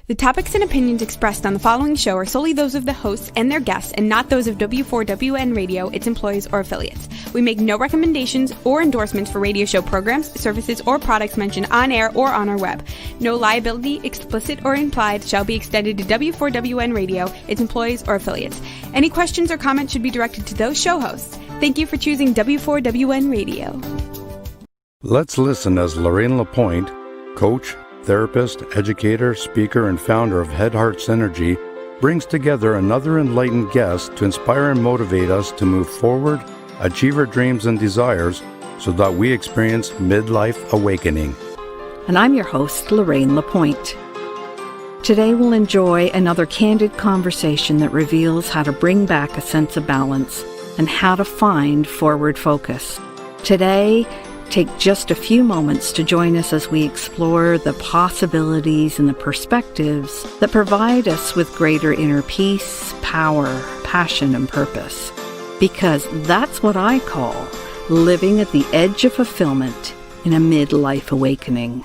The topics and opinions expressed on the following show are solely those of the hosts and their guests and not those of W4WN Radio, its employees, or affiliates. We make no recommendations or endorsements for radio show programs, services, or products mentioned on air or on our web. No liability, explicit or implied, shall be extended to W4WN Radio, its employees, or affiliates. Any questions or comments should be directed to those show hosts. Thank you for choosing W4WN Radio. Let's listen as Lorraine Lapointe, coach, therapist, educator, speaker, and founder of Head Heart Synergy, brings together another enlightened guest to inspire and motivate us to move forward, achieve our dreams and desires, so that we experience midlife awakening. And I'm your host, Lorraine Lapointe. Today we'll enjoy another candid conversation that reveals how to bring back a sense of balance and how to find forward focus. Today, take just a few moments to join us as we explore the possibilities and the perspectives that provide us with greater inner peace, power, passion, and purpose. Because that's what I call living at the edge of fulfillment in a midlife awakening.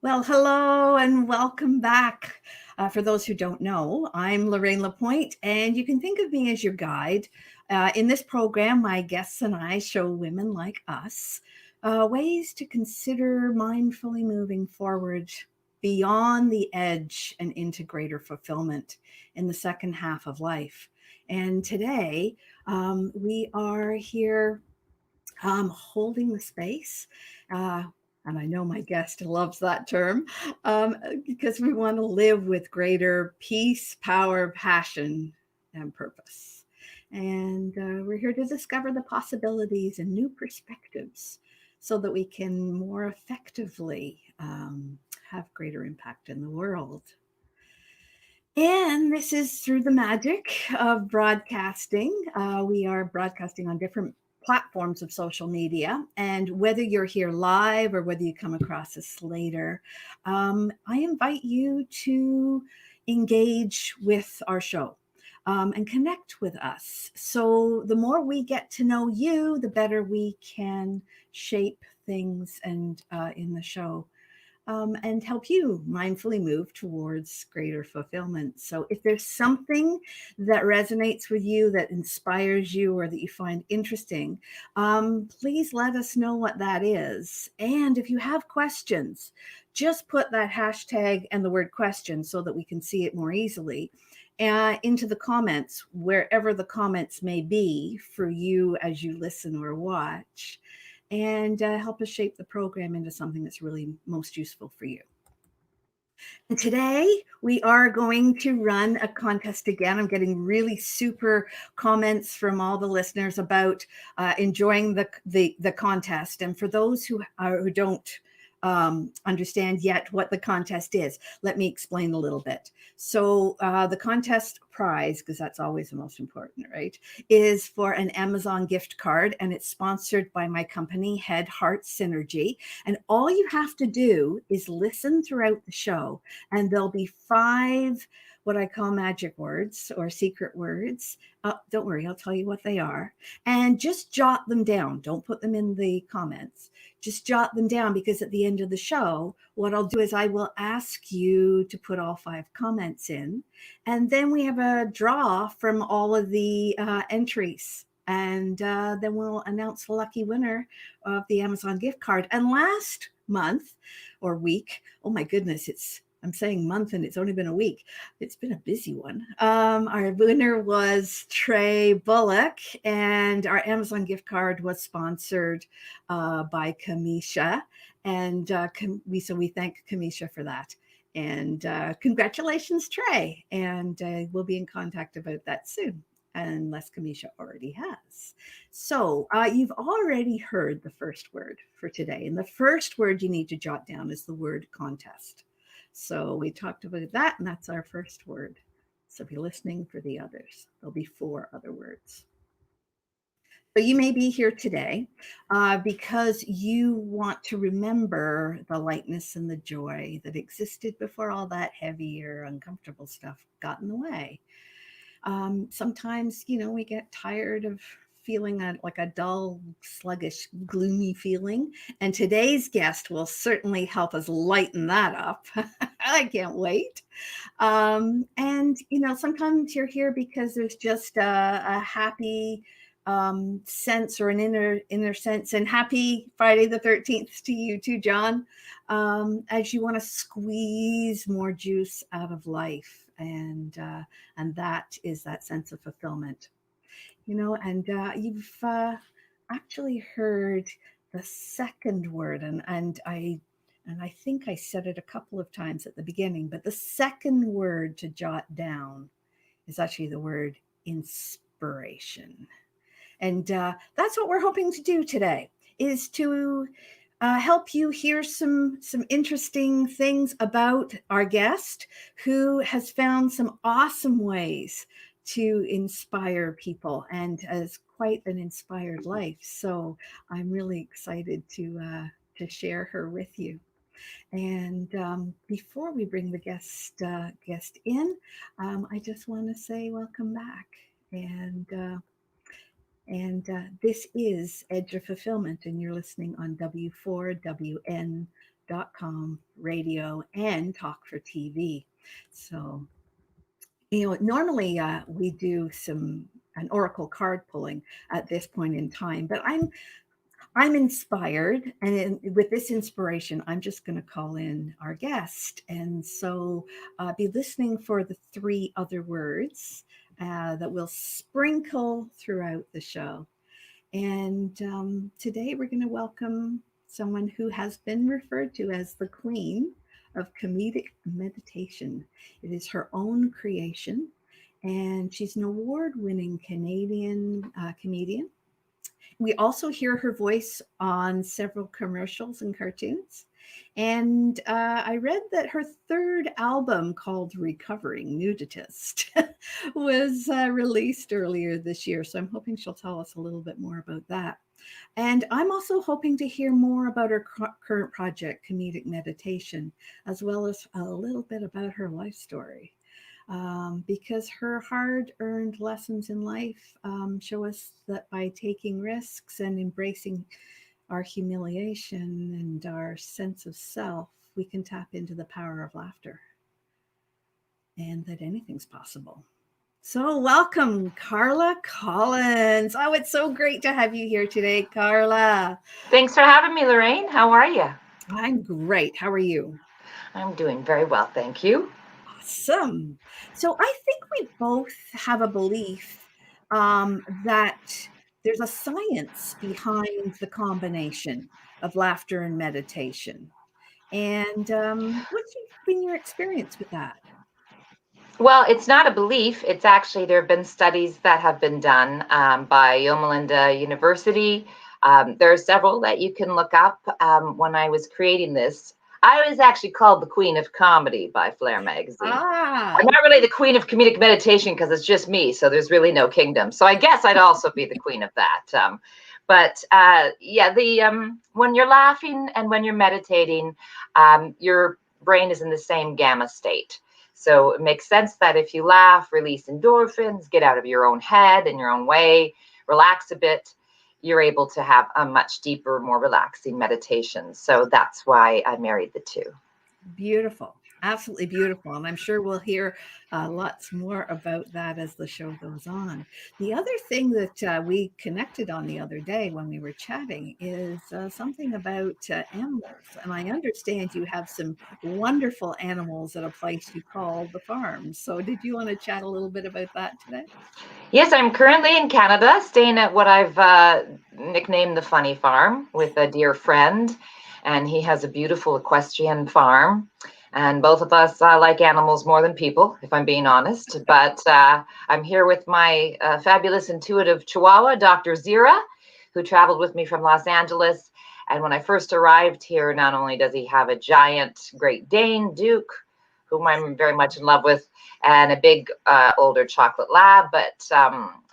Well, hello and welcome back. For those who don't know, I'm Lorraine Lapointe, and you can think of me as your guide. In this program, my guests and I show women like us ways to consider mindfully moving forward beyond the edge and into greater fulfillment in the second half of life. And today, we are here holding the space. And I know my guest loves that term because we want to live with greater peace, power, passion, and purpose. And we're here to discover the possibilities and new perspectives so that we can more effectively have greater impact in the world. And this is through the magic of broadcasting. We are broadcasting on different platforms of social media. And whether you're here live or whether you come across this later, I invite you to engage with our show. And connect with us. So the more we get to know you, the better we can shape things and in the show and help you mindfully move towards greater fulfillment. So if there's something that resonates with you, that inspires you, or that you find interesting, please let us know what that is. And if you have questions, just put that hashtag and the word question so that we can see it more easily into the comments, wherever the comments may be for you as you listen or watch, and help us shape the program into something that's really most useful for you. And today we are going to run a contest again. I'm getting really super comments from all the listeners about enjoying the contest. And for those who don't understand yet what the contest is, let me explain a little bit. So the contest prize, because that's always the most important, right, is for an Amazon gift card, and it's sponsored by my company, Head Heart Synergy. And all you have to do is listen throughout the show, and there'll be 5 what I call magic words or secret words. Don't worry, I'll tell you what they are. And just jot them down. Don't put them in the comments. Just jot them down, because at the end of the show, what I'll do is I will ask you to put all 5 comments in. And then we have a draw from all of the entries. And then we'll announce the lucky winner of the Amazon gift card. And last month or week, oh my goodness, I'm saying month and it's only been a week. It's been a busy one. Our winner was Trey Bullock, and our Amazon gift card was sponsored by Kamisha. And so we thank Kamisha for that. And congratulations, Trey. And we'll be in contact about that soon, unless Kamisha already has. So you've already heard the first word for today. And the first word you need to jot down is the word contest. So we talked about that, and that's our first word. So be listening for the others. There'll be 4 other words. So you may be here today because you want to remember the lightness and the joy that existed before all that heavier, uncomfortable stuff got in the way. Sometimes, we get tired of feeling like a dull, sluggish, gloomy feeling. And today's guest will certainly help us lighten that up. I can't wait. And, sometimes you're here because there's just a happy sense or an inner sense. And happy Friday the 13th to you too, John, as you want to squeeze more juice out of life. And that is that sense of fulfillment. And you've actually heard the second word, and I think I said it a couple of times at the beginning, but the second word to jot down is actually the word inspiration. And that's what we're hoping to do today, is to help you hear some interesting things about our guest, who has found some awesome ways to inspire people and has quite an inspired life. So I'm really excited to share her with you. And before we bring the guest in, I just want to say welcome back. And this is Edge of Fulfillment, and you're listening on W4WN.com radio and Talk for TV. So, normally we do an oracle card pulling at this point in time, but I'm inspired, and with this inspiration, I'm just going to call in our guest. And so be listening for the three other words that will sprinkle throughout the show. And today we're going to welcome someone who has been referred to as the Queen of Comedic Meditation. It is her own creation, and she's an award-winning Canadian comedian. We also hear her voice on several commercials and cartoons. And I read that her third album, called Recovering Nudist, was released earlier this year. So I'm hoping she'll tell us a little bit more about that. And I'm also hoping to hear more about her current project, Comedic Meditation, as well as a little bit about her life story. Because her hard-earned lessons in life show us that by taking risks and embracing our humiliation and our sense of self, we can tap into the power of laughter, and that anything's possible. So welcome, Carla Collins. Oh, it's so great to have you here today, Carla. Thanks for having me, Lorraine. How are you? I'm great. How are you? I'm doing very well, thank you. Awesome. So I think we both have a belief that there's a science behind the combination of laughter and meditation. And what's been your experience with that? Well, it's not a belief. It's actually, there have been studies that have been done by Loma Linda University. There are several that you can look up. When I was creating this, I was actually called the Queen of Comedy by Flair magazine. I'm not really the Queen of Comedic Meditation because it's just me, so there's really no kingdom. So I guess I'd also be the queen of that. When you're laughing and when you're meditating, your brain is in the same gamma state. So it makes sense that if you laugh, release endorphins, get out of your own head in your own way, relax a bit, you're able to have a much deeper, more relaxing meditation. So that's why I married the two. Beautiful. Absolutely beautiful. And I'm sure we'll hear lots more about that as the show goes on. The other thing that we connected on the other day when we were chatting is something about animals. And I understand you have some wonderful animals at a place you call the farm. So did you want to chat a little bit about that today? Yes, I'm currently in Canada, staying at what I've nicknamed the Funny Farm with a dear friend. And he has a beautiful equestrian farm. And both of us like animals more than people, if I'm being honest. But I'm here with my fabulous intuitive Chihuahua, Dr. Zira, who traveled with me from Los Angeles. And when I first arrived here, not only does he have a giant Great Dane, Duke, whom I'm very much in love with, and a big older chocolate lab, but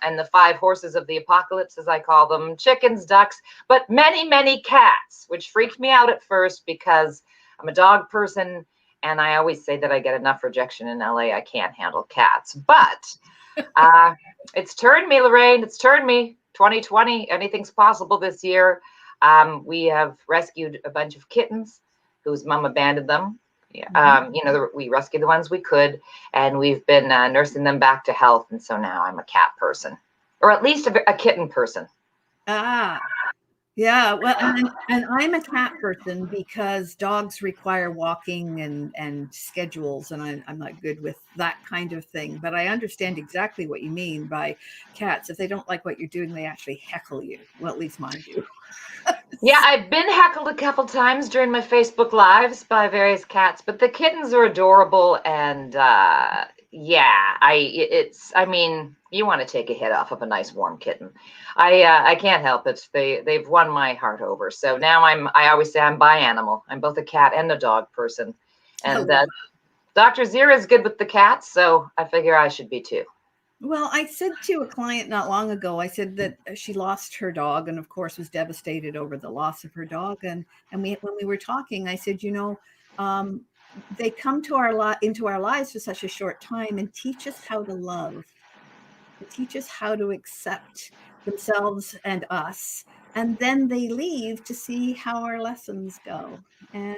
and the 5 horses of the apocalypse, as I call them, chickens, ducks, but many, many cats, which freaked me out at first because I'm a dog person. And I always say that I get enough rejection in LA. I can't handle cats, but it's turned me, Lorraine. It's turned me. 2020, anything's possible this year. We have rescued a bunch of kittens whose mom abandoned them. We rescued the ones we could, and we've been nursing them back to health. And so now I'm a cat person, or at least a kitten person. Yeah, well, and I'm a cat person because dogs require walking and schedules, and I'm not good with that kind of thing. But I understand exactly what you mean by cats. If they don't like what you're doing, they actually heckle you. Well, at least mine do. Yeah, I've been heckled a couple times during my Facebook lives by various cats, but the kittens are adorable, and I mean, you want to take a hit off of a nice warm kitten. I can't help it. They've won my heart over. So now I always say I'm bi-animal. I'm both a cat and a dog person. And Dr. Zira is good with the cats, so I figure I should be too. Well, I said to a client not long ago, I said that she lost her dog and of course was devastated over the loss of her dog. And when we were talking, I said, they come to into our lives for such a short time and teach us how to love, and teach us how to accept themselves and us. And then they leave to see how our lessons go. And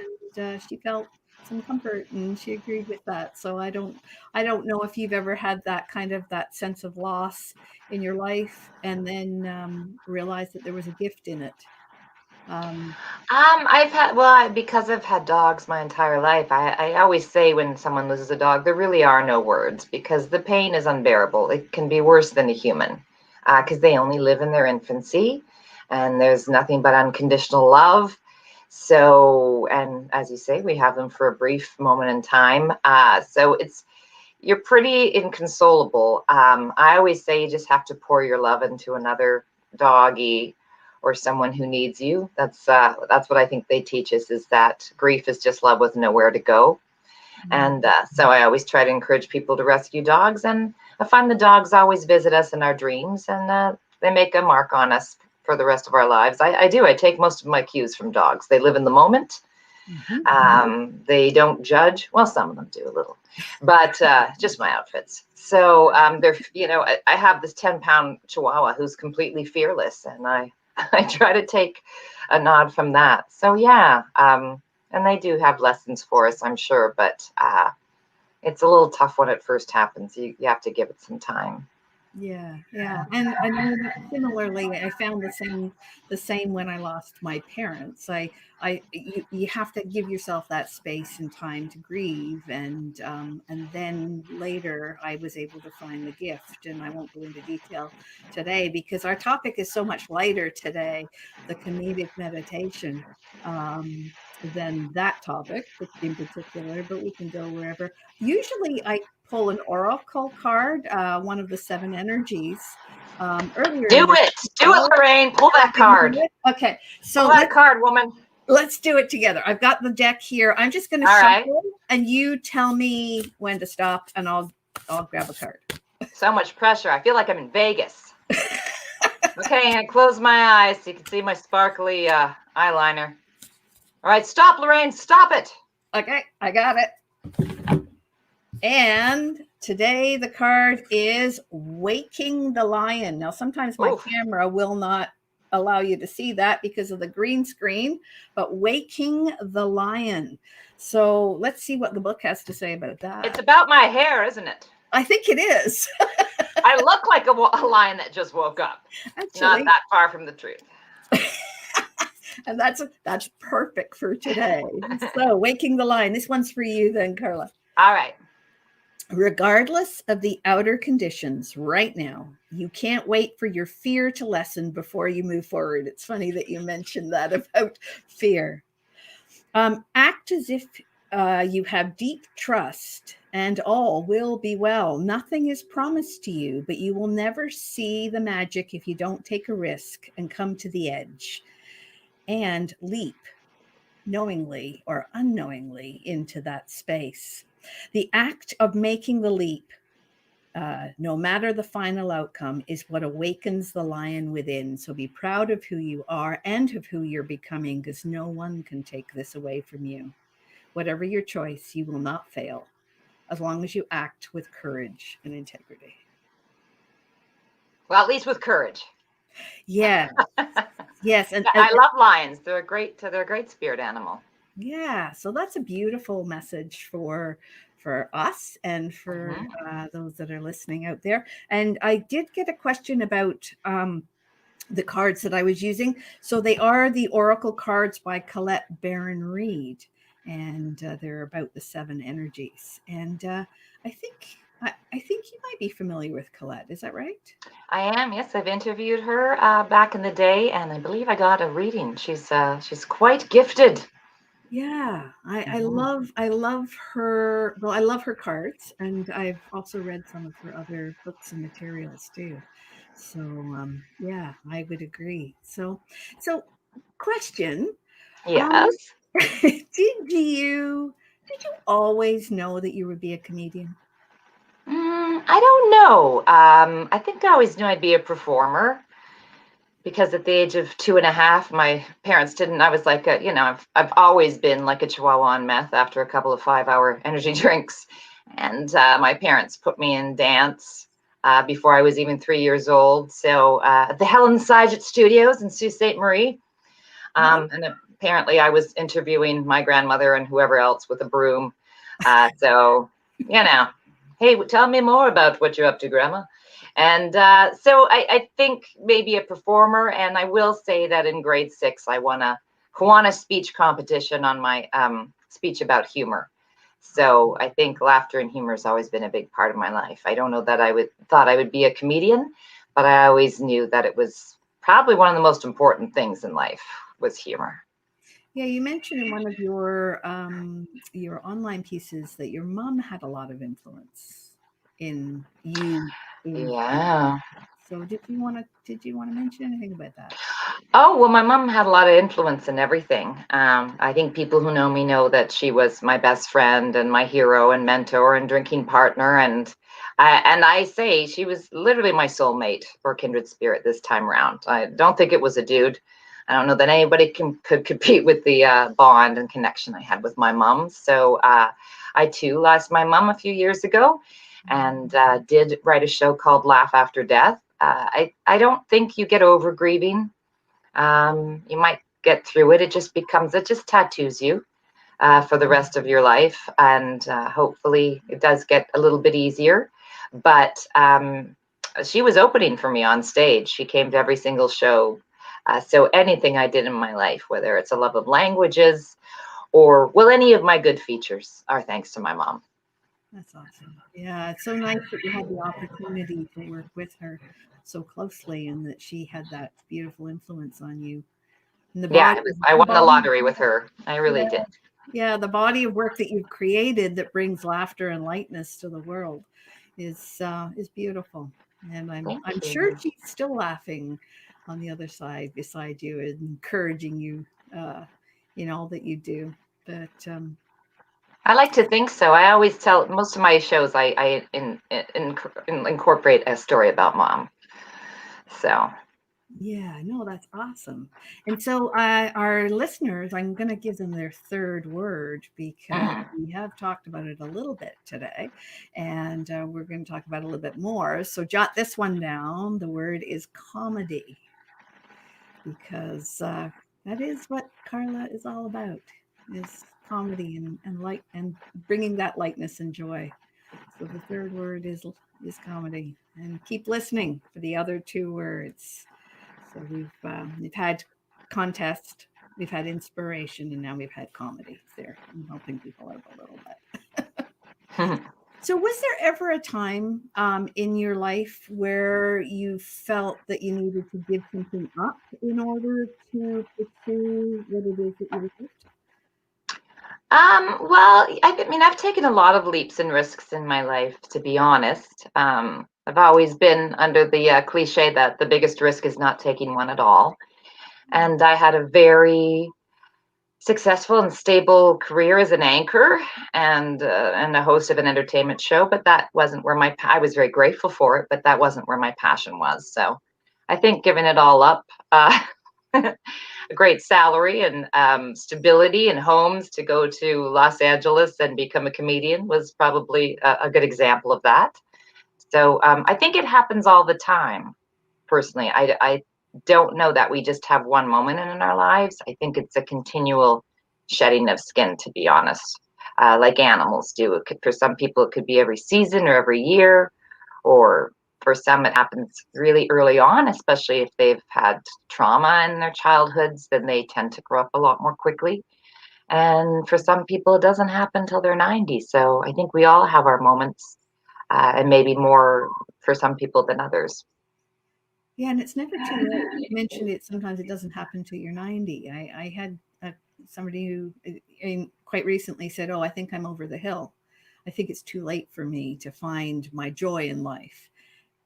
she felt some comfort and she agreed with that. So I don't know if you've ever had that sense of loss in your life and then realized that there was a gift in it. Because I've had dogs my entire life, I always say when someone loses a dog, there really are no words because the pain is unbearable. It can be worse than a human because they only live in their infancy and there's nothing but unconditional love. So, and as you say, we have them for a brief moment in time. So you're pretty inconsolable. I always say you just have to pour your love into another doggy or someone who needs you. That's what I think they teach us, is that grief is just love with nowhere to go. And so I always try to encourage people to rescue dogs. And I find the dogs always visit us in our dreams, and they make a mark on us for the rest of our lives. I do. I take most of my cues from dogs. They live in the moment. They don't judge. Well, some of them do a little, but just my outfits. So they're, I have this 10-pound Chihuahua who's completely fearless, and I try to take a nod from that. So yeah, and they do have lessons for us, I'm sure, but it's a little tough when it first happens. You have to give it some time. Yeah. And I know that similarly, I found the same when I lost my parents. You have to give yourself that space and time to grieve, and then later I was able to find the gift. And I won't go into detail today because our topic is so much lighter today, the comedic meditation, than that topic in particular, but we can go wherever. Usually I pull an oracle card, one of the 7 energies. Earlier. Do it, Lorraine. Pull that card. Okay, so pull that card, woman. Let's do it together. I've got the deck here. I'm just going to shuffle, and you tell me when to stop, and I'll grab a card. So much pressure. I feel like I'm in Vegas. Okay, and close my eyes so you can see my sparkly eyeliner. All right, stop, Lorraine. Stop it. Okay, I got it. And today the card is Waking the Lion. Now, sometimes my camera will not allow you to see that because of the green screen, but Waking the Lion. So let's see what the book has to say about that. It's about my hair, isn't it? I think it is. I look like a lion that just woke up. Actually, not that far from the truth. And that's perfect for today. So, Waking the Lion. This one's for you then, Carla. All right. Regardless of the outer conditions right now, you can't wait for your fear to lessen before you move forward. It's funny that you mentioned that about fear. Act as if you have deep trust and all will be well. Nothing is promised to you, but you will never see the magic if you don't take a risk and come to the edge and leap knowingly or unknowingly into that space. The act of making the leap, no matter the final outcome, is what awakens the lion within. So be proud of who you are and of who you're becoming, because no one can take this away from you. Whatever your choice, you will not fail, as long as you act with courage and integrity. Well, at least with courage. Yeah. Yes. And I love lions. They're a great spirit animal. yeah, so that's a beautiful message for us and for those that are listening out there. And I did get a question about the cards that I was using. So they are the Oracle cards by Colette Baron Reed, and they're about the seven energies. And I think you might be familiar with Colette. Is that right? I am. Yes, I've interviewed her back in the day, and I believe I got a reading. She's quite gifted. Yeah, Mhm. I love her. Well, I love her cards, and I've also read some of her other books and materials too. So yeah, I would agree. So question: um, Yes. did you always know that you would be a comedian? I don't know. I think I always knew I'd be a performer because at the age of 2.5, my parents didn't. I was like, I've always been like a chihuahua on meth after a couple of 5-hour energy drinks. And my parents put me in dance before I was even 3 years old. So at the Helen Syget Studios in Sault Ste. Marie. Oh, And apparently I was interviewing my grandmother and whoever else with a broom. So, you know, hey, tell me more about what you're up to, Grandma. And so I think maybe a performer. And I will say that in grade 6, I won a Kiwanis speech competition on my speech about humor. So I think laughter and humor has always been a big part of my life. I don't know that thought I would be a comedian, but I always knew that it was probably one of the most important things in life was humor. yeah. You mentioned in one of your online pieces that your mom had a lot of influence in you being funny. Yeah. So did you want to mention anything about that? Oh, well, my mom had a lot of influence in everything. I think people who know me know that she was my best friend and my hero and mentor and drinking partner. And I say she was literally my soulmate or kindred spirit this time around. I don't think it was a dude. I don't know that anybody could compete with the bond and connection I had with my mom. So I too lost my mom a few years ago and did write a show called Laugh After Death. I don't think you get over grieving. You might get through it. It just tattoos you for the rest of your life. And hopefully it does get a little bit easier. But she was opening for me on stage. She came to every single show. So anything I did in my life, whether it's a love of languages or, well, any of my good features are thanks to my mom. That's awesome. Yeah, it's so nice that you had the opportunity to work with her so closely and that she had that beautiful influence on you. And Yeah, I the won the body, lottery with her. I really yeah, did. yeah, the body of work that you've created that brings laughter and lightness to the world is beautiful. And Thank I'm sure you. she's still laughing on the other side beside you and encouraging you in all that you do. But I like to think so. I always tell most of my shows I incorporate a story about mom. So yeah, no, that's awesome. And so, our listeners, I'm going to give them their third word because mhm. we have talked about it a little bit today, and we're going to talk about it a little bit more. So, jot this one down. The word is comedy because that is what Carla is all about: is comedy and light and bringing that lightness and joy. So, the third word is comedy, and keep listening for the other two words. So we've had contest, we've had inspiration, and now we've had comedy. There, I'm helping people out a little bit. So, was there ever a time in your life where you felt that you needed to give something up in order to pursue what it is that you loved? Well, I mean, I've taken a lot of leaps and risks in my life, to be honest. I've always been under the cliche that the biggest risk is not taking one at all. And I had a very successful and stable career as an anchor and a host of an entertainment show, but that wasn't where I was very grateful for it, but that wasn't where my passion was. So I think giving it all up, a great salary and stability and homes to go to Los Angeles and become a comedian was probably a good example of that. So I think it happens all the time. Personally, I don't know that we just have one moment in our lives. I think it's a continual shedding of skin, to be honest, like animals do. For some people, it could be every season or every year, or for some, it happens really early on, especially if they've had trauma in their childhoods, then they tend to grow up a lot more quickly. And for some people, it doesn't happen until they're 90. So I think we all have our moments, and maybe more for some people than others. Yeah, and it's never too late. You mentioned it. Sometimes it doesn't happen until you're 90. I had somebody who quite recently said, "Oh, I think I'm over the hill. I think it's too late for me to find my joy in life."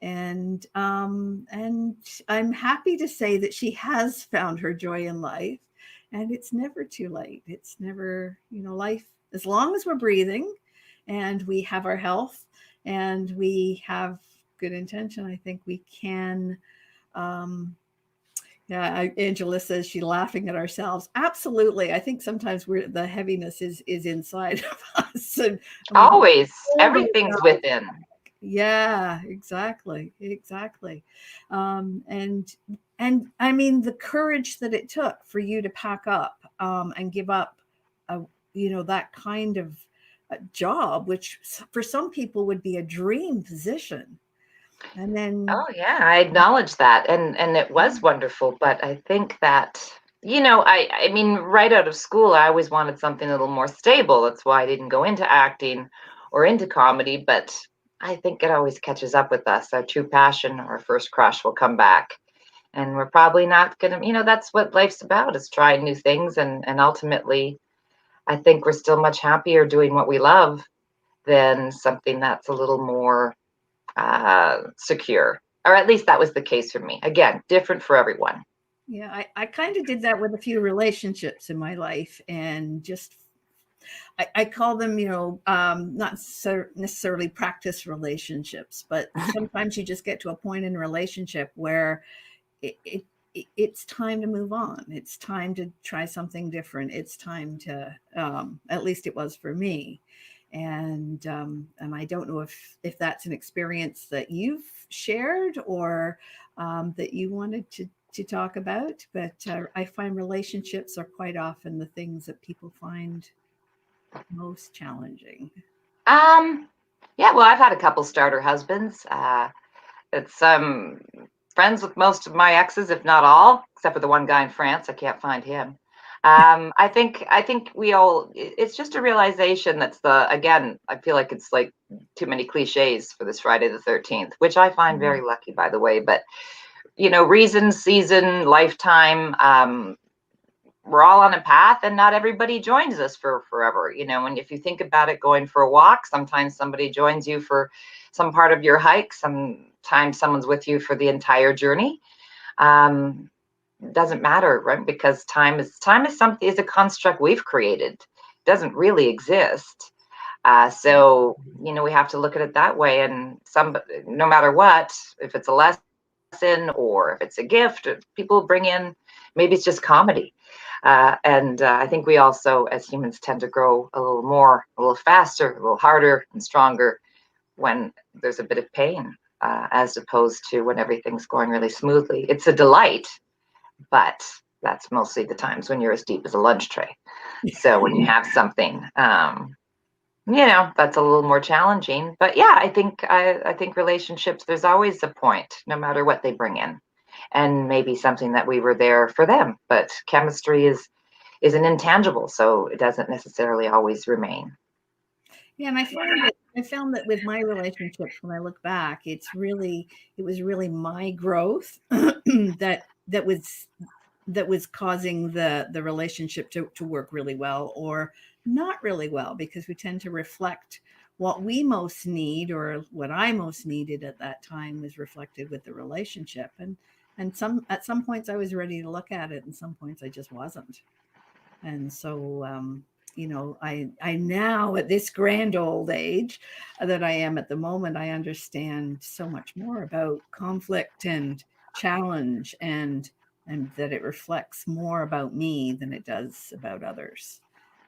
And I'm happy to say that she has found her joy in life, and it's never too late. It's never, life, as long as we're breathing and we have our health and we have good intention, I think we can. Yeah, Angela says she's laughing at ourselves. Absolutely. I think sometimes the heaviness is inside of us, and we can Always, hold everything's ourselves. within. Yeah, exactly. And I mean, the courage that it took for you to pack up and give up, that kind of job, which for some people would be a dream position. And then, Oh yeah, I acknowledge that, and it was wonderful. But I think that I mean, right out of school, I always wanted something a little more stable. That's why I didn't go into acting or into comedy. But I think it always catches up with us. Our true passion, our first crush, will come back, and we're probably not gonna. That's what life's about: is trying new things, and ultimately, I think we're still much happier doing what we love than something that's a little more secure, or at least that was the case for me. Again, different for everyone. yeah, I kind of did that with a few relationships in my life, and just I call them, not necessarily practice relationships, but sometimes you just get to a point in a relationship where it's time to move on. It's time to try something different. It's time to, at least it was for me. And I don't know if that's an experience that you've shared, or that you wanted to talk about, but I find relationships are quite often the things that people find most challenging. Um, yeah, well, I've had a couple starter husbands. It's friends with most of my exes, if not all, except for the one guy in France. I can't find him. I think we all. It's just a realization that's again. I feel like it's like too many cliches for this Friday the 13th, which I find very lucky, by the way. But reason, season, lifetime. We're all on a path, and not everybody joins us for forever. And if you think about it, going for a walk, sometimes somebody joins you for some part of your hike, sometimes someone's with you for the entire journey. It doesn't matter, right? Because time is a construct we've created. It doesn't really exist. So we have to look at it that way. And no matter what, if it's a lesson or if it's a gift, people bring in, maybe it's just comedy. And I think we also, as humans, tend to grow a little more, a little faster, a little harder and stronger when there's a bit of pain, as opposed to when everything's going really smoothly. It's a delight, but that's mostly the times when you're as deep as a lunch tray. So when you have something, that's a little more challenging. But yeah, I think relationships, there's always a point, no matter what they bring in. And maybe something that we were there for them, but chemistry is an intangible, so it doesn't necessarily always remain. Yeah, and I found that with my relationships, when I look back, it was really my growth that was causing the relationship to work really well or not really well, because we tend to reflect what we most need, or what I most needed at that time was reflected with the relationship. And at some points I was ready to look at it, and some points I just wasn't. And so, I now, at this grand old age that I am at the moment, I understand so much more about conflict and challenge, and that it reflects more about me than it does about others.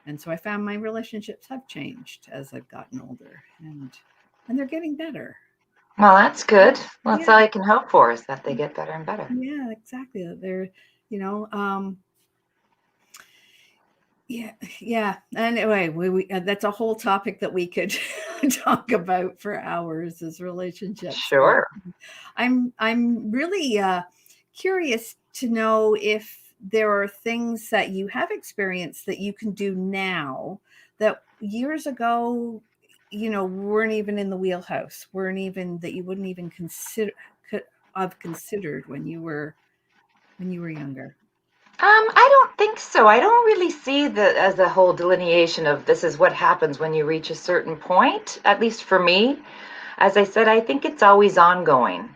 And so I found my relationships have changed as I've gotten older, and they're getting better. Well, that's good. Well, that's Yeah, all I can hope for, is that they get better and better. yeah, exactly. They're, you know, yeah, yeah. Anyway, we that's a whole topic that we could talk about for hours, is relationships. But Sure. I'm really curious to know if there are things that you have experienced that you can do now that years ago, weren't even in the wheelhouse, weren't even that you wouldn't even could have considered when you were younger. I don't think so. I don't really see that as a whole delineation of this is what happens when you reach a certain point, at least for me. As I said, I think it's always ongoing.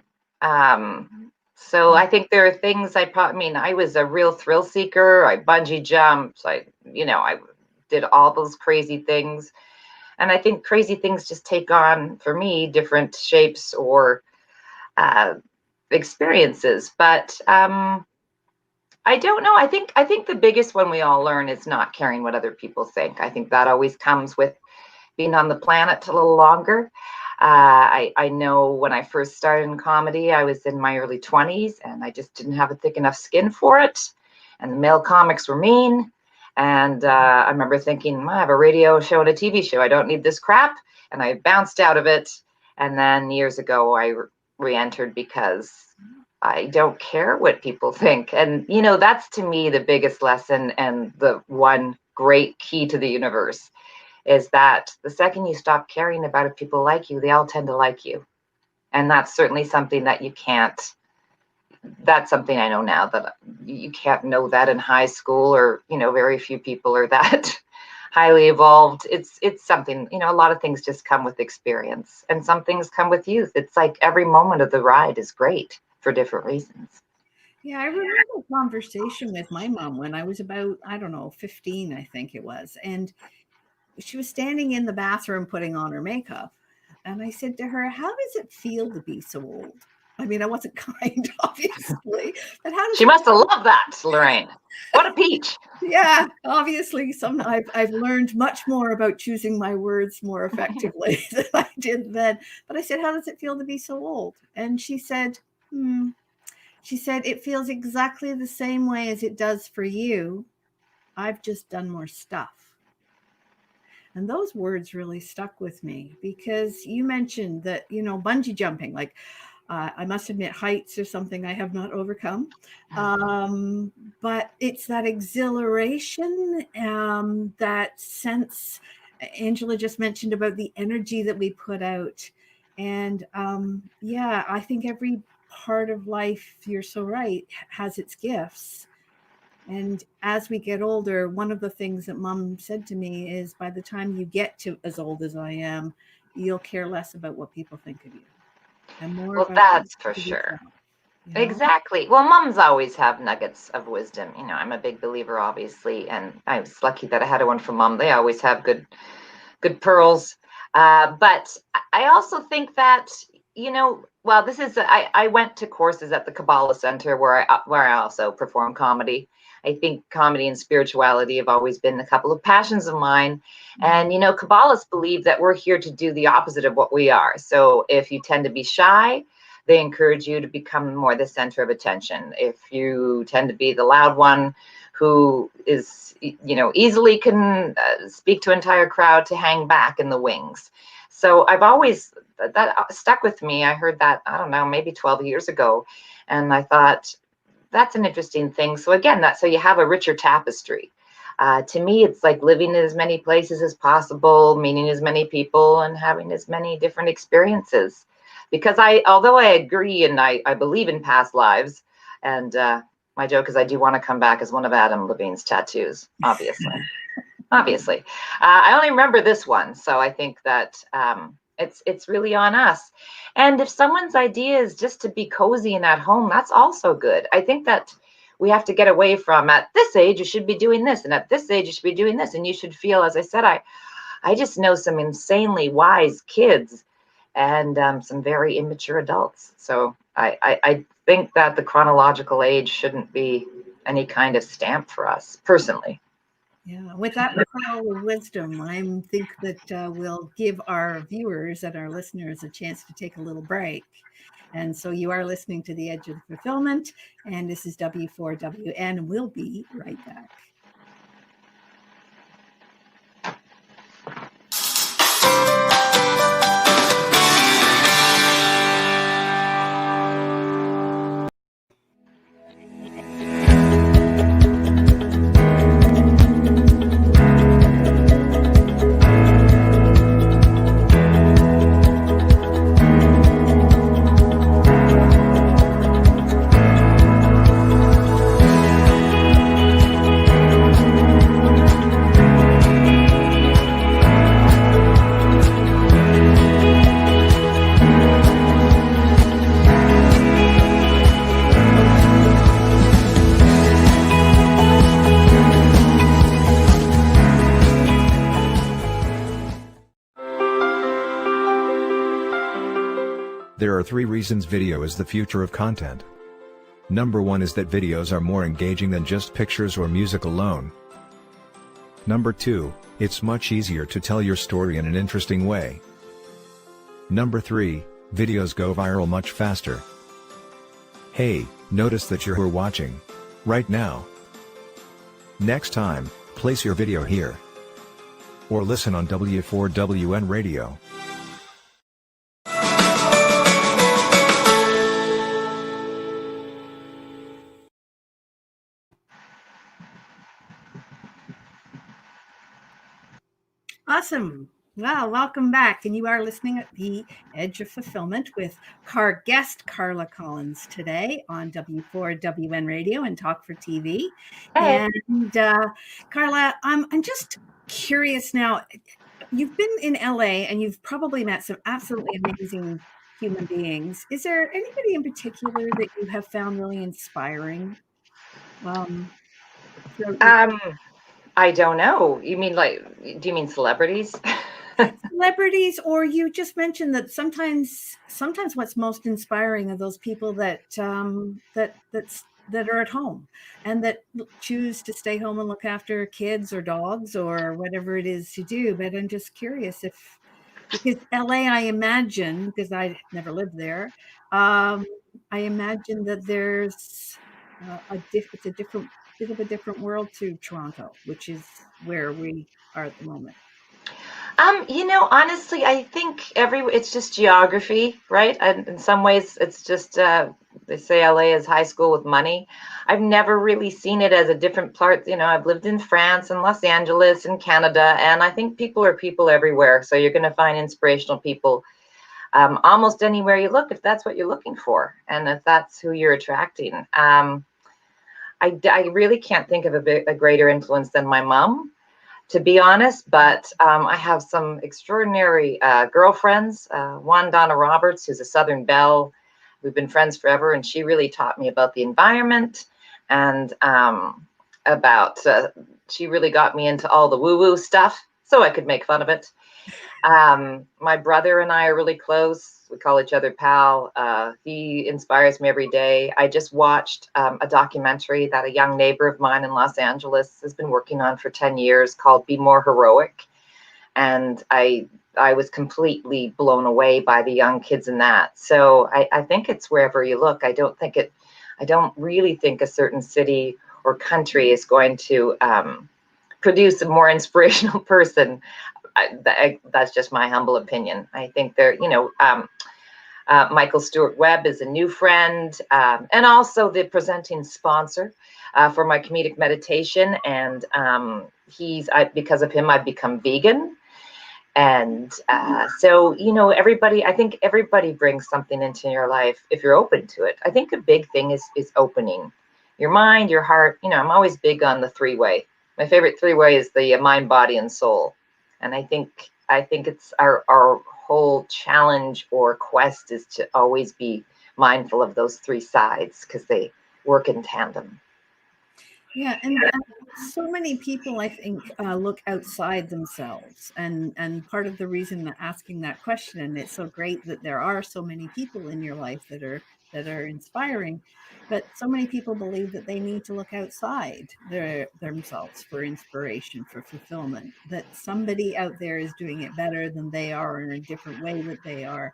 So I think there are things I mean, I was a real thrill seeker. I bungee jumped. I did all those crazy things. And I think crazy things just take on, for me, different shapes or uh, experiences. But I don't know. I think the biggest one we all learn is not caring what other people think. I think that always comes with being on the planet a little longer. I know when I first started in comedy, I was in my early 20s and I just didn't have a thick enough skin for it. And the male comics were mean. And I remember thinking, I have a radio show and a TV show. I don't need this crap. And I bounced out of it. And then years ago, I re-entered because I don't care what people think. And, that's to me the biggest lesson and the one great key to the universe, is that the second you stop caring about if people like you, they all tend to like you. And that's certainly something that that's something I know now, that you can't know that in high school, or, very few people are that highly evolved. It's something, a lot of things just come with experience, and some things come with youth. It's like every moment of the ride is great for different reasons. Yeah, I remember a conversation with my mom when I was about, I don't know, 15, I think it was. And she was standing in the bathroom putting on her makeup. And I said to her, "How does it feel to be so old?" I mean, I wasn't kind, obviously, but how does She it must have loved that, Lorraine. What a peach. Yeah, obviously, I've learned much more about choosing my words more effectively than I did then. But I said, "How does it feel to be so old?" And she said, "Hmm." She said, "It feels exactly the same way as it does for you. I've just done more stuff." And those words really stuck with me because you mentioned that, bungee jumping, like I must admit, heights are something I have not overcome. But it's that exhilaration, that sense. Angela just mentioned about the energy that we put out. And yeah, I think every part of life, you're so right, has its gifts. And as we get older, one of the things that mom said to me is, by the time you get to as old as I am, you'll care less about what people think of you and more Well, about that's for yourself, sure. you know? Exactly. Well, moms always have nuggets of wisdom. I'm a big believer, obviously, and I was lucky that I had one from mom. They always have good pearls. But I also think that, well, I went to courses at the Kabbalah Center where I also perform comedy. I think comedy and spirituality have always been a couple of passions of mine. And, Kabbalists believe that we're here to do the opposite of what we are. So if you tend to be shy, they encourage you to become more the center of attention. If you tend to be the loud one who is, easily can speak to an entire crowd, to hang back in the wings. So I've always, that stuck with me. I heard that, I don't know, maybe 12 years ago. And I thought, that's an interesting thing. So again, so you have a richer tapestry. To me, it's like living in as many places as possible, meeting as many people, and having as many different experiences. Because although I agree and I believe in past lives, and my joke is I do want to come back as one of Adam Levine's tattoos, obviously. Obviously. I only remember this one, so I think that it's really on us. And if someone's idea is just to be cozy and at home, that's also good. I think that we have to get away from, at this age you should be doing this, and at this age you should be doing this, and you should feel, as I said, I just know some insanely wise kids and some very immature adults. So I think that the chronological age shouldn't be any kind of stamp for us, personally. Yeah, with that pearl of wisdom, I think that we'll give our viewers and our listeners a chance to take a little break. And so you are listening to The Edge of Fulfillment, and this is W4WN, and we'll be right back. There are 3 reasons video is the future of content. Number 1 is that videos are more engaging than just pictures or music alone. Number 2, it's much easier to tell your story in an interesting way. Number 3, videos go viral much faster. Hey, notice that you're watching right now. Next time, place your video here. Or listen on W4WN radio. Awesome. Well, welcome back. And you are listening at The Edge of Fulfillment with our guest, Carla Collins, today on W4WN Radio and Talk for TV. Hey. And Carla, I'm just curious now. You've been in LA and you've probably met some absolutely amazing human beings. Is there anybody in particular that you have found really inspiring? I don't know. You mean do you mean celebrities? Celebrities, or you just mentioned that sometimes what's most inspiring are those people that are at home and that choose to stay home and look after kids or dogs or whatever it is you do. But I'm just curious because LA, I imagine, because I never lived there, I imagine that there's it's a different bit of a different world to Toronto, which is where we are at the moment. Honestly, I think it's just geography, right? And in some ways, it's just they say LA is high school with money. I've never really seen it as a different part. I've lived in France and Los Angeles and Canada, and I think people are people everywhere. So you're going to find inspirational people almost anywhere you look, if that's what you're looking for, and if that's who you're attracting. I really can't think of a greater influence than my mom, to be honest, but I have some extraordinary girlfriends. One, Donna Roberts, who's a Southern belle. We've been friends forever, and she really taught me about the environment and she really got me into all the woo-woo stuff so I could make fun of it. My brother and I are really close. We call each other pal. He inspires me every day. I just watched a documentary that a young neighbor of mine in Los Angeles has been working on for 10 years called Be More Heroic. And I was completely blown away by the young kids in that. So I think it's wherever you look. I don't really think a certain city or country is going to produce a more inspirational person. That's just my humble opinion. I think Michael Stewart Webb is a new friend, and also the presenting sponsor for my comedic meditation. And because of him, I've become vegan. And so, I think everybody brings something into your life if you're open to it. I think a big thing is opening your mind, your heart. I'm always big on the 3-way. My favorite 3-way is the mind, body, and soul. And I think it's our whole challenge or quest is to always be mindful of those 3 sides because they work in tandem. Yeah, and so many people, I think, look outside themselves, and part of the reason that asking that question, and it's so great that there are so many people in your life that are that are inspiring. But so many people believe that they need to look outside themselves for inspiration, for fulfillment, that somebody out there is doing it better than they are, or in a different way that they are.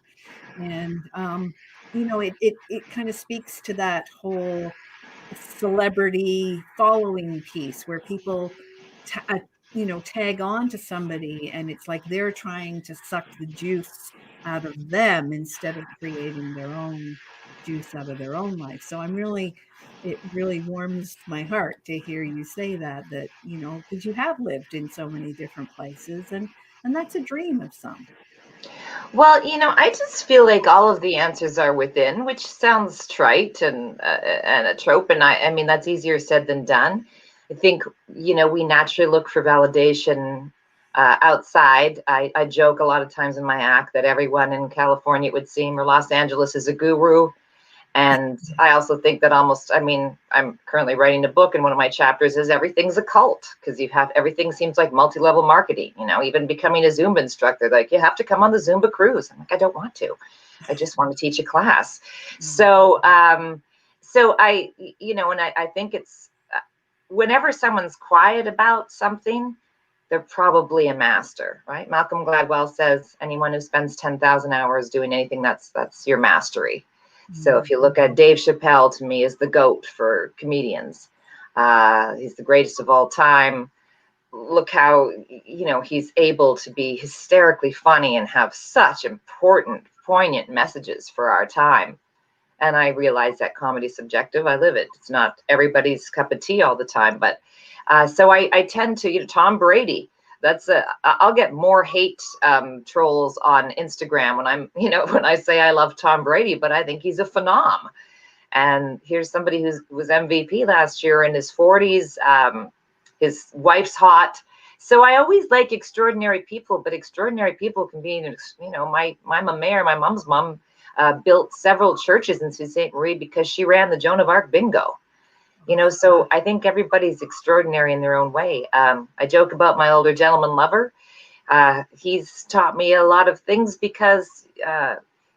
And, it kind of speaks to that whole celebrity following piece where people tag on to somebody, and it's like they're trying to suck the juice out of them instead of creating their own juice out of their own life. So it really warms my heart to hear you say that because you have lived in so many different places, and that's a dream of some. Well, I just feel like all of the answers are within, which sounds trite and a trope, and I mean that's easier said than done. I think we naturally look for validation outside. I joke a lot of times in my act that everyone in California, it would seem, or Los Angeles, is a guru. And I also think that I'm currently writing a book, and one of my chapters is everything's a cult, because everything seems like multi-level marketing, even becoming a Zumba instructor, like you have to come on the Zumba cruise. I'm like, I don't want to, I just want to teach a class. So I think it's whenever someone's quiet about something, they're probably a master, right? Malcolm Gladwell says anyone who spends 10,000 hours doing anything, that's your mastery. So if you look at Dave Chappelle, to me, is the GOAT for comedians. He's the greatest of all time. Look how, he's able to be hysterically funny and have such important, poignant messages for our time. And I realize that comedy is subjective. I live it. It's not everybody's cup of tea all the time. But so I tend to, Tom Brady. I'll get more hate trolls on Instagram when I say I love Tom Brady, but I think he's a phenom. And here's somebody who was MVP last year in his 40s. His wife's hot. So I always like extraordinary people, but extraordinary people can be, my mayor, my mom's mom built several churches in Sault Ste. Marie because she ran the Joan of Arc bingo. So I think everybody's extraordinary in their own way. I joke about my older gentleman lover. He's taught me a lot of things because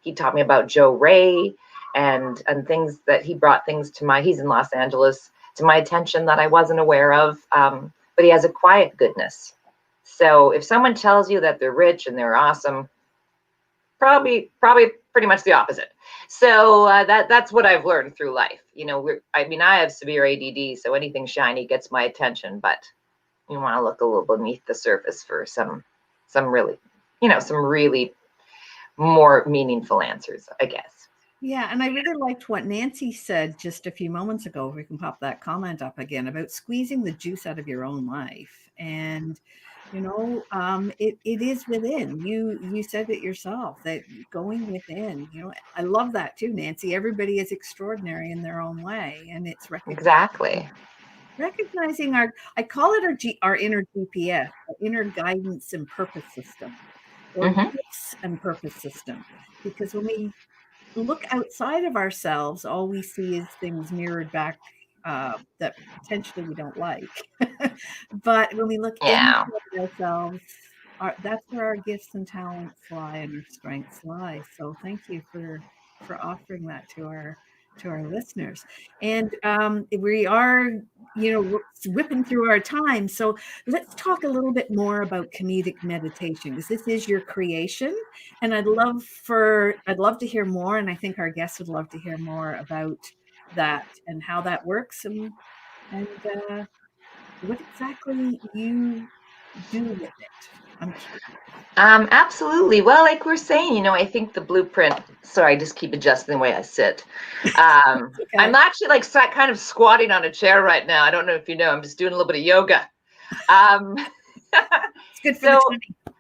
he taught me about Joe Ray and things that he brought things he's in Los Angeles, to my attention that I wasn't aware of. But he has a quiet goodness. So if someone tells you that they're rich and they're awesome, probably pretty much the opposite. So that's what I've learned through life. I have severe ADD, so anything shiny gets my attention, but you want to look a little beneath the surface for some really, some really more meaningful answers, I guess. Yeah, and I really liked what Nancy said just a few moments ago. If we can pop that comment up again about squeezing the juice out of your own life. And it is within. You said it yourself, that going within, I love that too, Nancy. Everybody is extraordinary in their own way, and it's Exactly recognizing I call it our inner GPS, our inner guidance and purpose system, or gifts and purpose system. Because when we look outside of ourselves, all we see is things mirrored back that potentially we don't like. But when we look inside ourselves, that's where our gifts and talents lie and our strengths lie. So thank you for offering that to our listeners. And we are, whipping through our time. So let's talk a little bit more about comedic meditation, because this is your creation. And I'd love to hear more. And I think our guests would love to hear more about that and how that works, and what exactly you do with it. I'm curious. Absolutely. Well, like we're saying, I think the blueprint. Sorry, I just keep adjusting the way I sit. Okay. I'm actually kind of squatting on a chair right now. I don't know if you know. I'm just doing a little bit of yoga. It's good for the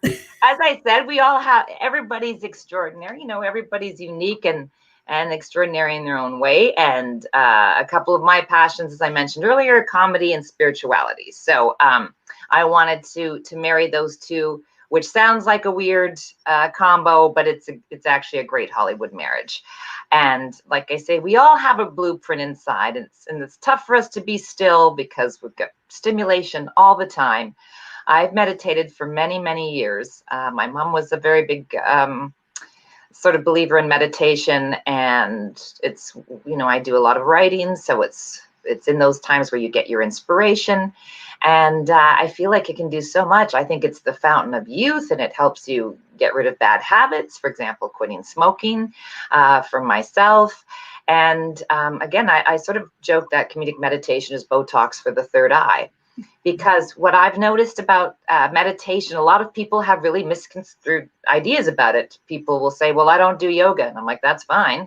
tummy. As I said, everybody's extraordinary. Everybody's unique and extraordinary in their own way. And a couple of my passions, as I mentioned earlier, comedy and spirituality. So I wanted to marry those two, which sounds like a weird combo, but it's actually a great Hollywood marriage. And like I say, we all have a blueprint inside, and it's tough for us to be still because we've got stimulation all the time. I've meditated for many, many years. My mom was a very big sort of believer in meditation, and it's, I do a lot of writing, so it's in those times where you get your inspiration, and I feel like it can do so much. I think it's the fountain of youth, and it helps you get rid of bad habits. For example, quitting smoking for myself. And again, I sort of joke that comedic meditation is Botox for the third eye. Because what I've noticed about meditation, a lot of people have really misconstrued ideas about it. People will say, well, I don't do yoga. And I'm like, that's fine.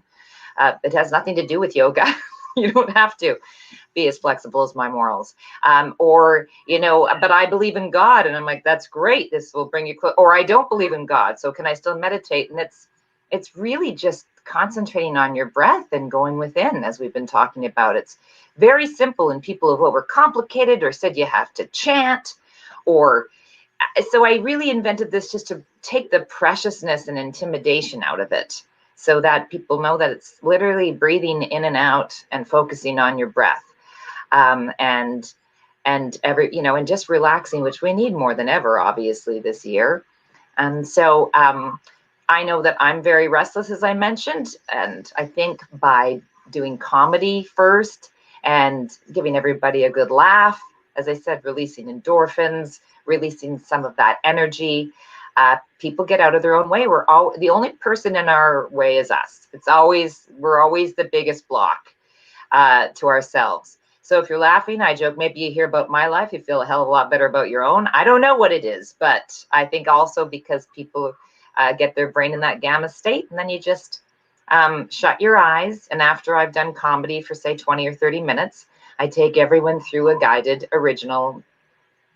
It has nothing to do with yoga. You don't have to be as flexible as my morals. But I believe in God. And I'm like, that's great. This will bring you close. Or I don't believe in God. So can I still meditate? And it's really just concentrating on your breath and going within, as we've been talking about. It's very simple, and people have overcomplicated or said you have to chant, so I really invented this just to take the preciousness and intimidation out of it, so that people know that it's literally breathing in and out and focusing on your breath, and just relaxing, which we need more than ever, obviously, this year. And so I know that I'm very restless, as I mentioned, and I think by doing comedy first and giving everybody a good laugh, as I said, releasing endorphins, releasing some of that energy, people get out of their own way. The only person in our way is us. We're always the biggest block to ourselves. So if you're laughing, I joke, maybe you hear about my life, you feel a hell of a lot better about your own. I don't know what it is, but I think also because people get their brain in that gamma state, and then you just shut your eyes. And after I've done comedy for, say, 20 or 30 minutes, I take everyone through a guided original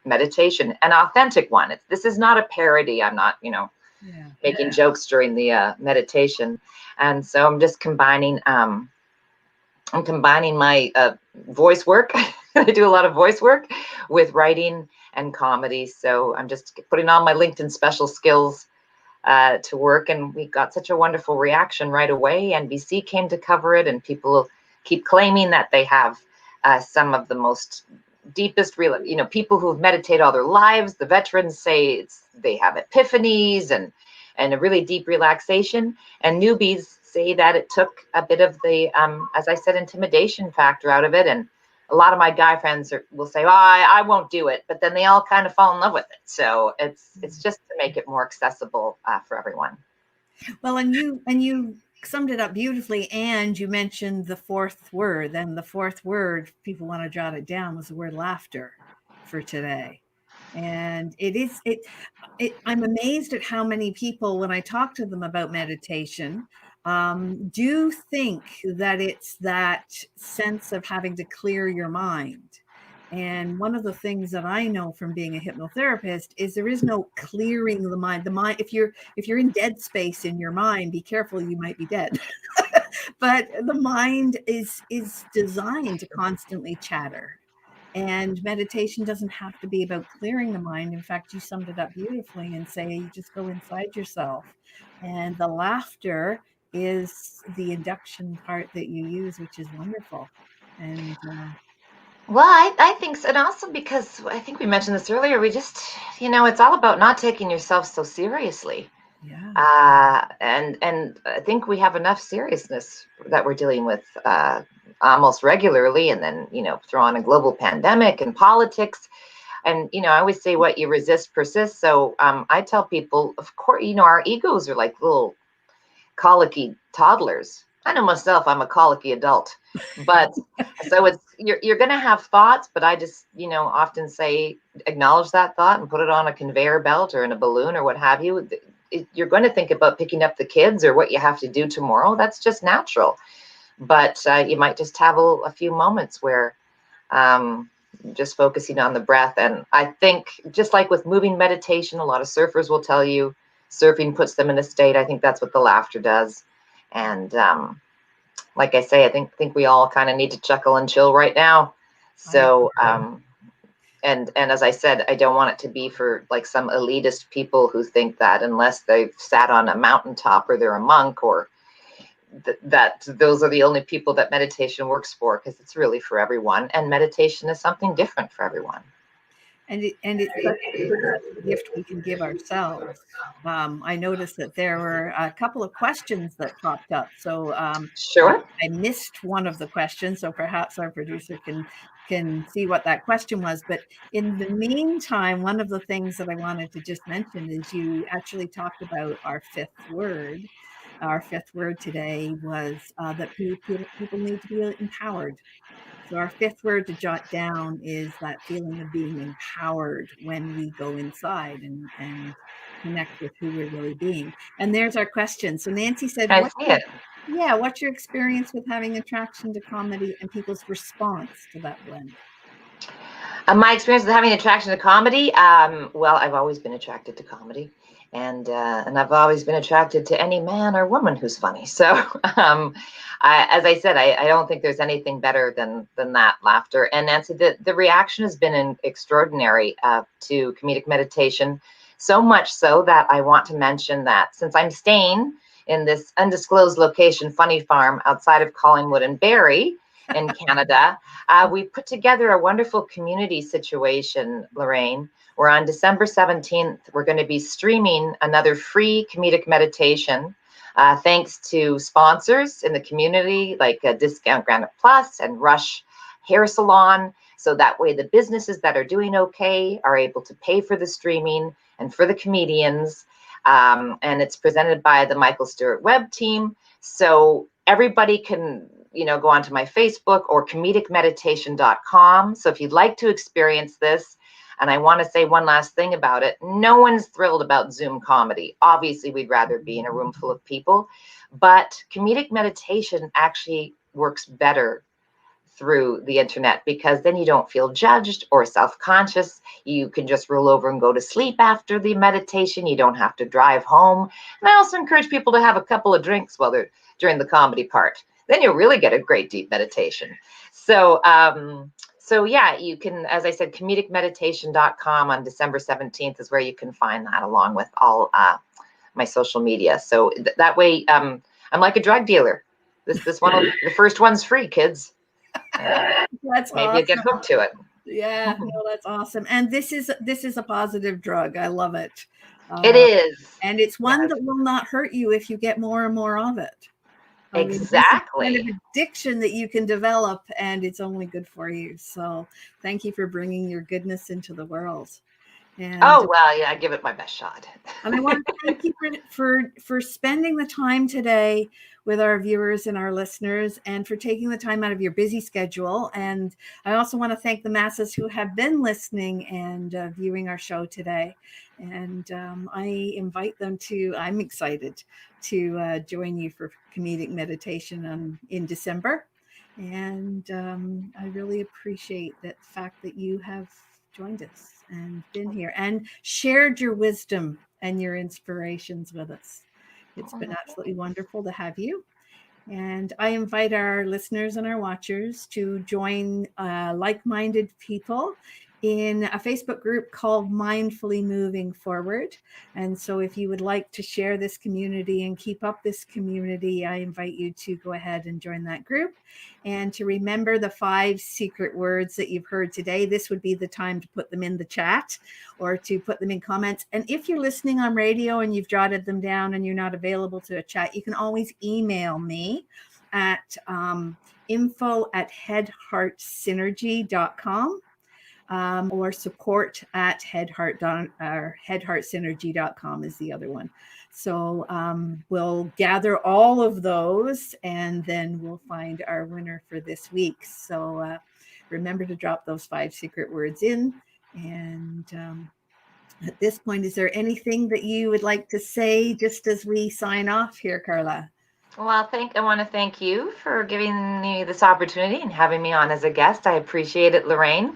meditation, an authentic one. This is not a parody. I'm not, making jokes during the meditation. And so I'm just combining my voice work. I do a lot of voice work with writing and comedy. So I'm just putting on my LinkedIn special skills to work, and we got such a wonderful reaction right away. NBC came to cover it, and people keep claiming that they have some of the most deepest real, people who've meditated all their lives. The veterans say they have epiphanies and a really deep relaxation, and newbies say that it took a bit of the, as I said, intimidation factor out of it. And a lot of my guy friends will say, "Oh, I won't do it," but then they all kind of fall in love with it. So it's just to make it more accessible for everyone. Well, and you summed it up beautifully, and you mentioned the fourth word. And the fourth word, people want to jot it down, was the word laughter for today. And I'm amazed at how many people, when I talk to them about meditation, do think that it's that sense of having to clear your mind. And one of the things that I know from being a hypnotherapist is there is no clearing the mind. The mind, if you're in dead space in your mind, be careful, you might be dead. But the mind is designed to constantly chatter. And meditation doesn't have to be about clearing the mind. In fact, you summed it up beautifully and say you just go inside yourself. And the laughter is the induction part that you use, which is wonderful. And Well, I think so. And also because I think we mentioned this earlier, we just, it's all about not taking yourself so seriously. yeah. And I think we have enough seriousness that we're dealing with almost regularly. And then, throw on a global pandemic and politics. And, I always say what you resist persists. So I tell people, of course, our egos are like little colicky toddlers. I know myself, I'm a colicky adult, but so you're going to have thoughts, but I just, often say, acknowledge that thought and put it on a conveyor belt or in a balloon or what have you. You're going to think about picking up the kids or what you have to do tomorrow. That's just natural. But you might just have a few moments where just focusing on the breath. And I think just like with moving meditation, a lot of surfers will tell you surfing puts them in a state. I think that's what the laughter does. And like I say, I think we all kind of need to chuckle and chill right now. So, and as I said, I don't want it to be for like some elitist people who think that unless they've sat on a mountaintop or they're a monk or that those are the only people that meditation works for, because it's really for everyone. And meditation is something different for everyone. It's such a gift we can give ourselves. I noticed that there were a couple of questions that popped up. So Sure. I missed one of the questions, so perhaps our producer can see what that question was. But in the meantime, one of the things that I wanted to just mention is you actually talked about our fifth word. Our fifth word today was that people need to be empowered. So our fifth word to jot down is that feeling of being empowered when we go inside and connect with who we're really being. And there's our question. So Nancy said, I see it. what's your experience with having attraction to comedy and people's response to that blend? My experience with having attraction to comedy, well, I've always been attracted to comedy, and I've always been attracted to any man or woman who's funny. So, as I said, I don't think there's anything better than that laughter. And Nancy, the reaction has been extraordinary to comedic meditation, so much so that I want to mention that since I'm staying in this undisclosed location, Funny Farm, outside of Collingwood and Barrie in Canada, we put together a wonderful community situation, Lorraine, where on December 17th, we're going to be streaming another free comedic meditation, thanks to sponsors in the community like Discount Granite Plus and Rush Hair Salon. So that way the businesses that are doing okay are able to pay for the streaming and for the comedians. And it's presented by the Michael Stewart Web team. So everybody can go onto my Facebook or comedicmeditation.com. So if you'd like to experience this, and I want to say one last thing about it, no one's thrilled about Zoom comedy. Obviously, we'd rather be in a room full of people, but comedic meditation actually works better through the internet because then you don't feel judged or self-conscious. You can just roll over and go to sleep after the meditation. You don't have to drive home. And I also encourage people to have a couple of drinks while they're during the comedy part. Then you'll really get a great deep meditation. So yeah, you can, as I said, comedicmeditation.com on December 17th is where you can find that, along with all my social media. So that way, I'm like a drug dealer. This one, the first one's free, kids. That's maybe awesome. you get hooked to it. Yeah, no, that's awesome. And this is a positive drug. I love it. It is. And it's one that will not hurt you if you get more and more of it. Exactly. I mean, this is kind of addiction that you can develop, and it's only good for you. So thank you for bringing your goodness into the world. And well, yeah, I give it my best shot. And I want to thank you for spending the time today with our viewers and our listeners, and for taking the time out of your busy schedule. And I also want to thank the masses who have been listening and viewing our show today. And I invite them to, I'm excited to join you for comedic meditation in December. And I really appreciate the fact that you have joined us and been here and shared your wisdom and your inspirations with us. It's been absolutely wonderful to have you. And I invite our listeners and our watchers to join like-minded people in a Facebook group called Mindfully Moving Forward. And so if you would like to share this community and keep up this community, I invite you to go ahead and join that group. And to remember the 5 secret words that you've heard today, this would be the time to put them in the chat or to put them in comments. And if you're listening on radio and you've jotted them down and you're not available to a chat, you can always email me at info@headheartsynergy.com. Or support at headheartsynergy.com is the other one. So we'll gather all of those and then we'll find our winner for this week. So remember to drop those 5 secret words in. And at this point, is there anything that you would like to say just as we sign off here, Carla? Well, I want to thank you for giving me this opportunity and having me on as a guest. I appreciate it, Lorraine.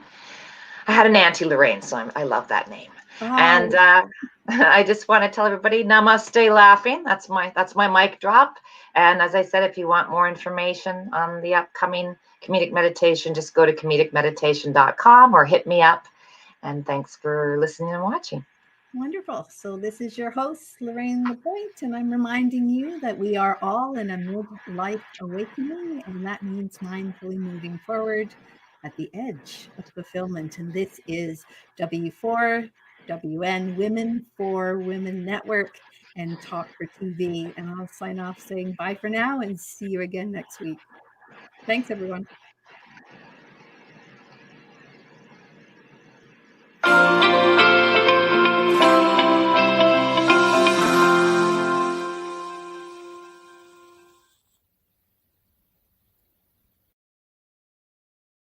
I had an Auntie Lorraine, so I love that name. Oh. And I just want to tell everybody, namaste laughing. That's my mic drop. And as I said, if you want more information on the upcoming comedic meditation, just go to comedicmeditation.com or hit me up. And thanks for listening and watching. Wonderful. So this is your host, Lorraine Lapointe, and I'm reminding you that we are all in a midlife awakening, and that means mindfully moving forward. at the edge of fulfillment. And this is W4WN Women for Women Network and Talk for TV. And I'll sign off saying bye for now and see you again next week. Thanks, everyone.